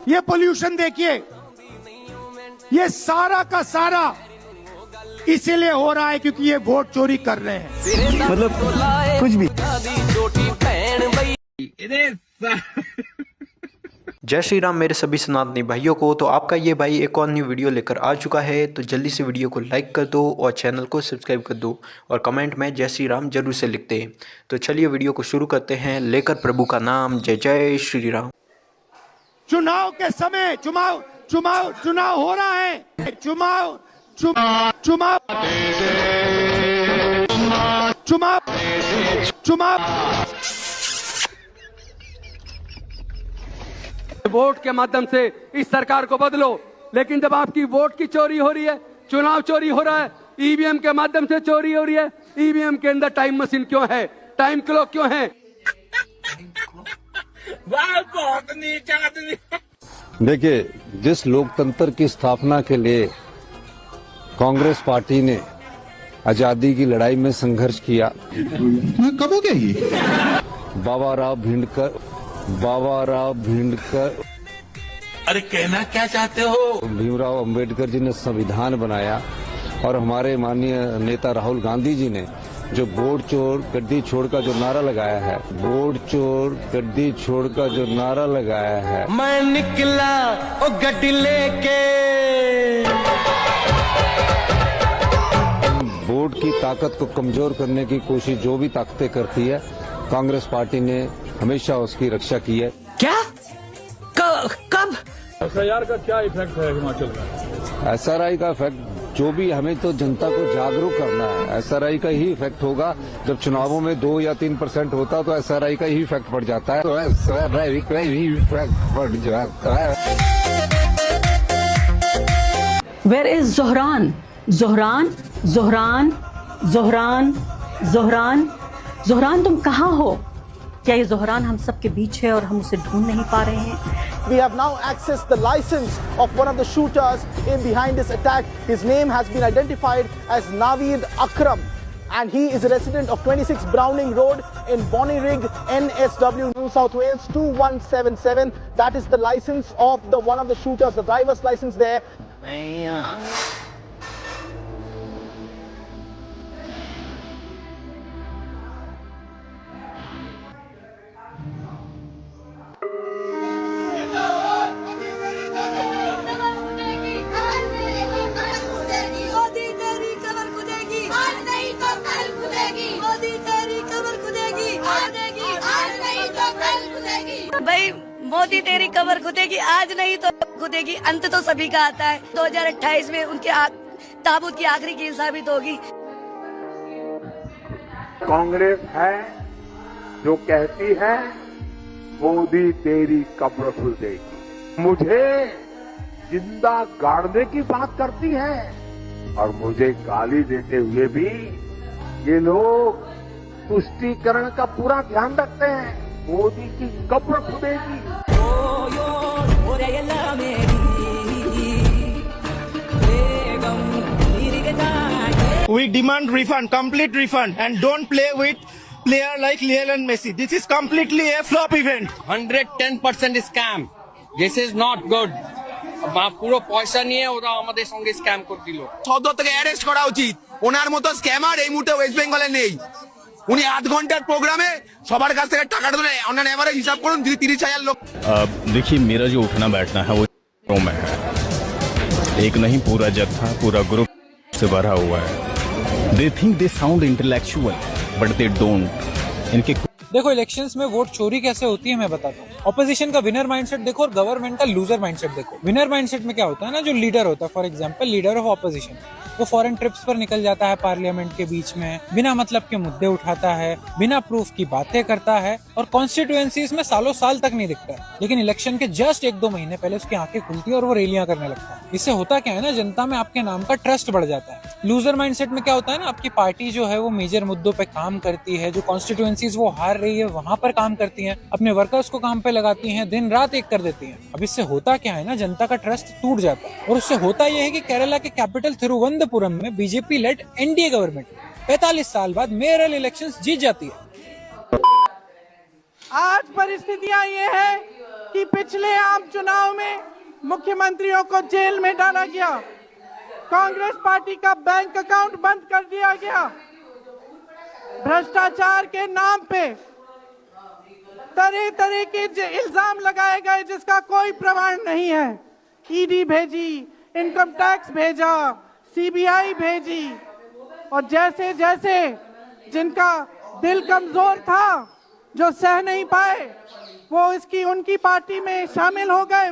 ये पोल्यूशन देखिए, ये सारा का सारा इसीलिए हो रहा है क्योंकि ये वोट चोरी कर रहे हैं। मतलब कुछ भी। जय श्री राम मेरे सभी सनातनी भाइयों को। तो आपका ये भाई एक और न्यू वीडियो लेकर आ चुका है, तो जल्दी से वीडियो को लाइक कर दो और चैनल को सब्सक्राइब कर दो और कमेंट में जय श्री राम जरूर से लिखते हैं। तो चलिए वीडियो को शुरू करते हैं, लेकर प्रभु का नाम। जय जय श्री राम। चुनाव के समय चुनाव हो रहा है। चुनाव वोट के माध्यम से इस सरकार को बदलो, लेकिन जब आपकी वोट की चोरी हो रही है, चुनाव चोरी हो रहा है, ईवीएम के माध्यम से चोरी हो रही है, ईवीएम के अंदर टाइम मशीन क्यों है, टाइम क्लॉक क्यों है? देखिए, जिस लोकतंत्र की स्थापना के लिए कांग्रेस पार्टी ने आजादी की लड़ाई में संघर्ष किया, कब हो गया ये? बाबा राव भिंडकर अरे कहना क्या चाहते हो? भीमराव अंबेडकर जी ने संविधान बनाया और हमारे माननीय नेता राहुल गांधी जी ने जो वोट चोर गड्डी छोड़ का जो नारा लगाया है, वोट चोर गड्डी छोड़ का जो नारा लगाया है, मैं निकला ओ गड्डी लेके। वोट की ताकत को कमजोर करने की कोशिश जो भी ताकतें करती है, कांग्रेस पार्टी ने हमेशा उसकी रक्षा की है। क्या? कब? एसआईआर का क्या इफेक्ट है हिमाचल में? एसआरआई का इफेक्ट जो भी, हमें तो जनता को जागरूक करना है। एसआरआई का ही इफेक्ट होगा। जब चुनावों में 2 या 3% होता तो एसआरआई का ही इफेक्ट पड़ जाता है, तो एसआरआई का ही इफेक्ट पड़ जाता है। Where is Zohran? जोहरान तुम कहाँ हो? क्या ये जोहरान हम सबके बीच है और हम उसे ढूंढ नहीं पा रहे हैं? We have now accessed the license of one of the shooters in behind this attack. His name has been identified as Naveed Akram, and he is a resident of 26 Browning Road in Bonnyrigg, NSW, New South Wales 2177. That is the license of one of the shooters, the driver's license there. भाई मोदी तेरी कमर खुदेगी, आज नहीं तो खुदेगी। अंत तो सभी का आता है। 2028 में उनके ताबूत की आखिरी कील साबित होगी। कांग्रेस है जो कहती है मोदी तेरी कब्र खुल देगी, मुझे जिंदा गाड़ने की बात करती है और मुझे गाली देते हुए भी ये लोग तुष्टीकरण का पूरा ध्यान रखते हैं। मोदी की कब्र खुदेगी। We demand refund, complete refund, and don't play with player like Lionel Messi. This is completely a flop event. 110% scam. This is not good. পুরো পয়সা নিয়ে ওরা আমাদের সঙ্গে স্ক্যাম করছিল। সদর থেকে অ্যারেস্ট করা উচিত। ওনার মতো স্ক্যামার এই মুহূর্তে ওয়েস্ট বেঙ্গলে নেই। উনি 8 ঘন্টার প্রোগ্রামে সবার কাছ থেকে টাকা ধরে অনলাইন এভারেজ হিসাব করুন, 30,000 লোক। देखिए, मेरा जो उठना बैठना है वो में है, एक नहीं पूरा जत्था, पूरा ग्रुप से भरा हुआ है। They think they sound intellectual but they don't. इनके देखो, इलेक्शंस में वोट चोरी कैसे होती है मैं बताता हूँ। ऑपोजिशन का विनर माइंडसेट देखो और गवर्नमेंट का लूजर माइंडसेट देखो। विनर माइंडसेट में क्या होता है ना, जो लीडर होता है, for example leader of opposition, वो फॉरेन ट्रिप्स पर निकल जाता है पार्लियामेंट के बीच में, बिना मतलब के मुद्दे उठाता है, बिना प्रूफ की बातें करता है और कॉन्स्टिट्यूएंसीज में सालों साल तक नहीं दिखता है। लेकिन इलेक्शन के जस्ट 1-2 महीने पहले उसकी आंखें खुलती है और वो रैलियां करने लगता है। इससे होता क्या है ना, जनता में आपके नाम का ट्रस्ट बढ़ जाता है। लूजर माइंडसेट में क्या होता है ना, आपकी पार्टी जो है वो मेजर मुद्दों पे काम करती है, जो कॉन्स्टिट्यूएंसीज वो हार रही है वहां पर काम करती है, अपने वर्कर्स को काम पे लगाती है, दिन रात एक कर देती है। अब इससे होता क्या है ना, जनता का ट्रस्ट टूट जाता है। और उससे होता यह है कि केरला के कैपिटल तिरुवनंतपुरम में बीजेपी लेड एनडीए गवर्नमेंट 45 साल बाद मेयरल इलेक्शंस जीत जाती है। आज परिस्थितियां ये है कि पिछले आम चुनाव में मुख्यमंत्रियों को जेल में डाला गया, कांग्रेस पार्टी का बैंक अकाउंट बंद कर दिया गया, भ्रष्टाचार के नाम पे तरह तरह के इल्जाम लगाए गए जिसका कोई प्रमाण नहीं है। ईडी भेजी, इनकम टैक्स भेजा, सीबीआई भेजी, और जैसे जैसे जिनका दिल कमजोर था, जो सह नहीं पाए, वो उनकी पार्टी में शामिल हो गए।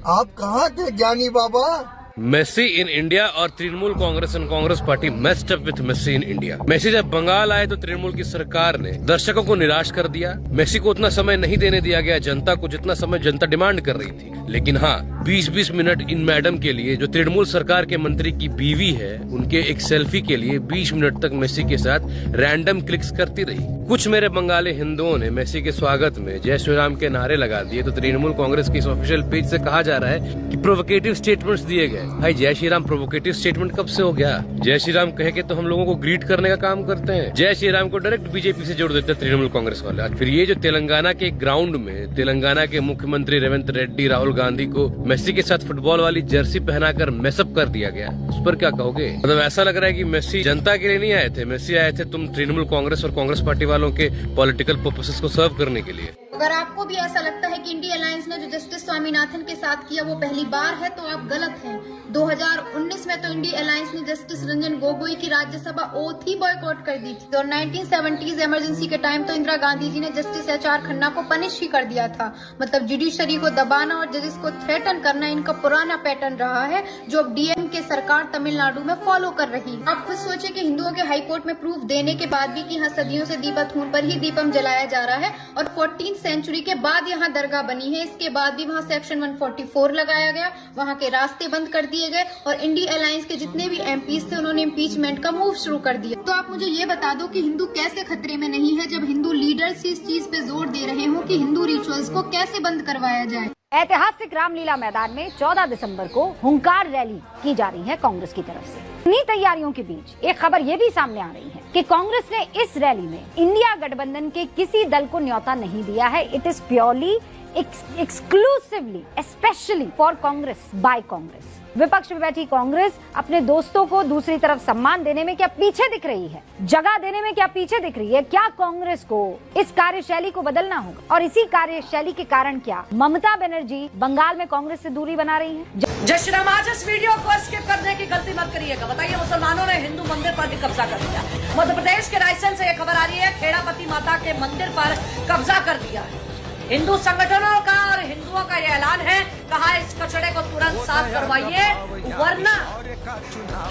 आप कहाँ थे ज्ञानी बाबा? मेसी इन इंडिया और Trinamool Congress and Congress party messed up with Messi in India. Messi जब बंगाल आए तो तृणमूल की सरकार ने दर्शकों को निराश कर दिया। मेसी को उतना समय नहीं देने दिया गया जनता को जितना समय जनता डिमांड कर रही थी। लेकिन हाँ, 20-20 मिनट इन मैडम के लिए, जो तृणमूल सरकार के मंत्री की बीवी है, उनके एक सेल्फी के लिए 20 मिनट तक मेसी के साथ रैंडम क्लिक्स करती रही। कुछ मेरे बंगाली हिंदुओं ने मेसी के स्वागत में जय श्री राम के नारे लगा दिए तो तृणमूल कांग्रेस के इस ऑफिशियल पेज से कहा जा रहा है कि प्रोवोकेटिव स्टेटमेंट्स दिए गए। भाई जय श्री राम प्रोवोकेटिव स्टेटमेंट कब से हो गया? जय श्री राम कह के तो हम लोगों को ग्रीट करने का काम करते हैं। जय श्री राम को डायरेक्ट बीजेपी से जोड़ देते हैं तृणमूल कांग्रेस वाले। फिर ये जो तेलंगाना के ग्राउंड में तेलंगाना के मुख्यमंत्री रेवंत रेड्डी राहुल गांधी को मेसी के साथ फुटबॉल वाली जर्सी पहनाकर मेसअप कर दिया गया, उस पर क्या कहोगे? मतलब ऐसा लग रहा है कि मेसी जनता के लिए नहीं आए थे, मेसी आए थे तुम तृणमूल कांग्रेस और कांग्रेस पार्टी वालों के पॉलिटिकल पर्पसेस को सर्व करने के लिए। अगर आपको भी ऐसा लगता है कि इंडिया अलायंस ने जो जस्टिस स्वामीनाथन के साथ किया वो पहली बार है, तो आप गलत हैं। 2019 में तो इंडिया अलायंस ने जस्टिस रंजन गोगोई की राज्यसभा ओथ ही बॉयकॉट कर दी थी, और 1970s इमरजेंसी के टाइम तो इंदिरा गांधी जी ने जस्टिस HR खन्ना को पनिश ही कर दिया था। मतलब जुडिशरी को दबाना और जजेस को थ्रेटन करना इनका पुराना पैटर्न रहा है, जो अब DMK सरकार तमिलनाडु में फॉलो कर रही है। आप खुद सोचे कि हिंदुओं के हाईकोर्ट में प्रूफ देने के बाद भी कि यहाँ सदियों से दीपाथून पर ही दीपम जलाया जा रहा है, और 14th सेंचुरी के बाद यहाँ दरगाह बनी है, इसके बाद भी वहाँ सेक्शन 144 लगाया गया, वहाँ के रास्ते बंद कर दिए गए, और इंडिया अलायंस के जितने भी MPs थे उन्होंने इम्पीचमेंट का मूव शुरू कर दिया। तो आप मुझे ये बता दो कि हिंदू कैसे खतरे में नहीं है, जब हिंदू लीडर्स इस चीज पे जोर दे रहे हो कि हिंदू रिचुअल्स को कैसे बंद करवाया जाए। ऐतिहासिक रामलीला मैदान में 14 दिसंबर को हुंकार रैली की जा रही है कांग्रेस की तरफ से। इन्हीं तैयारियों के बीच एक खबर ये भी सामने आ रही है कि कांग्रेस ने इस रैली में इंडिया गठबंधन के किसी दल को न्योता नहीं दिया है। It is purely exclusively specially for Congress by Congress. विपक्ष में बैठी कांग्रेस अपने दोस्तों को दूसरी तरफ सम्मान देने में क्या पीछे दिख रही है, जगह देने में क्या पीछे दिख रही है? क्या कांग्रेस को इस कार्यशैली को बदलना होगा? और इसी कार्यशैली के कारण क्या ममता बनर्जी बंगाल में कांग्रेस से दूरी बना रही है? जय श्री राम। आज इस वीडियो को स्किप करने की गलती मत करिएगा। बताइए, मुसलमानों ने हिंदू मंदिर पर भी कब्जा कर लिया। मध्य प्रदेश के रायसेन से ये खबर आ रही है, खेड़ापति माता के मंदिर पर कब्जा कर दिया है। हिंदू संगठनों का और हिंदुओं का ये ऐलान है, कहा इस कचड़े को तुरंत साफ करवाइए, वरना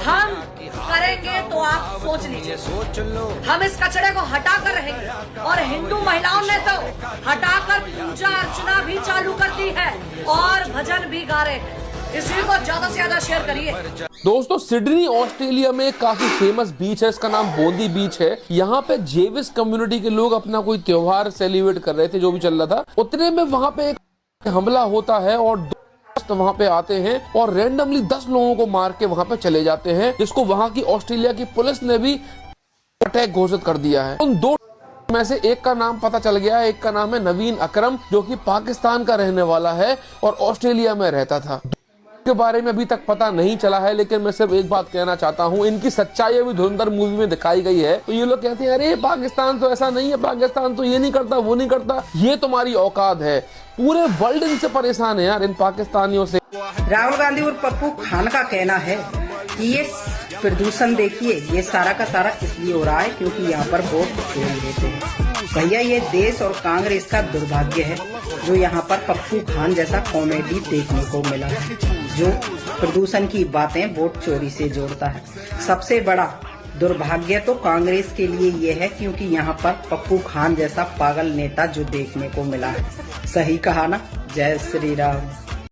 हम करेंगे तो आप सोच लीजिए। हम इस कचड़े को हटाकर रहेंगे। और हिंदू महिलाओं ने तो हटाकर पूजा अर्चना भी चालू कर दी है और भजन भी गा रहे हैं। इस वीडियो को ज्यादा से ज्यादा शेयर करिए। दोस्तों, सिडनी ऑस्ट्रेलिया में एक काफी फेमस बीच है, इसका नाम बोंदी बीच है। यहाँ पे जेविस कम्युनिटी के लोग अपना कोई त्योहार सेलिब्रेट कर रहे थे, जो भी चल रहा था, उतने में वहाँ पे एक हमला होता है और दोस्त वहाँ पे आते हैं और रैंडमली 10 लोगों को मार के वहाँ पे चले जाते हैं, जिसको वहाँ की ऑस्ट्रेलिया की पुलिस ने भी अटैक घोषित कर दिया है। उन 2 में से एक का नाम पता चल गया है, एक का नाम है नवीन अकरम, जो कि पाकिस्तान का रहने वाला है और ऑस्ट्रेलिया में रहता था। के बारे में अभी तक पता नहीं चला है, लेकिन मैं सिर्फ एक बात कहना चाहता हूं, इनकी सच्चाई अभी धुरंधर मूवी में दिखाई गई है। तो ये लोग कहते हैं अरे पाकिस्तान तो ऐसा नहीं है, पाकिस्तान तो ये नहीं करता, वो नहीं करता। ये तुम्हारी औकात है। पूरे वर्ल्ड इनसे परेशान है यार, इन पाकिस्तानियों से। राहुल गांधी और पप्पू खान का कहना है कि ये प्रदूषण देखिए, ये सारा का सारा इसलिए हो रहा है क्योंकि यहाँ पर वोट चोरी होते हैं। भैया, ये देश और कांग्रेस का दुर्भाग्य है जो यहाँ पर पप्पू खान जैसा कॉमेडी देखने को मिला, जो प्रदूषण की बातें वोट चोरी से जोड़ता है। सबसे बड़ा दुर्भाग्य तो कांग्रेस के लिए ये है क्योंकि यहाँ पर पप्पू खान जैसा पागल नेता जो देखने को मिला है। सही कहा ना? जय श्री राम।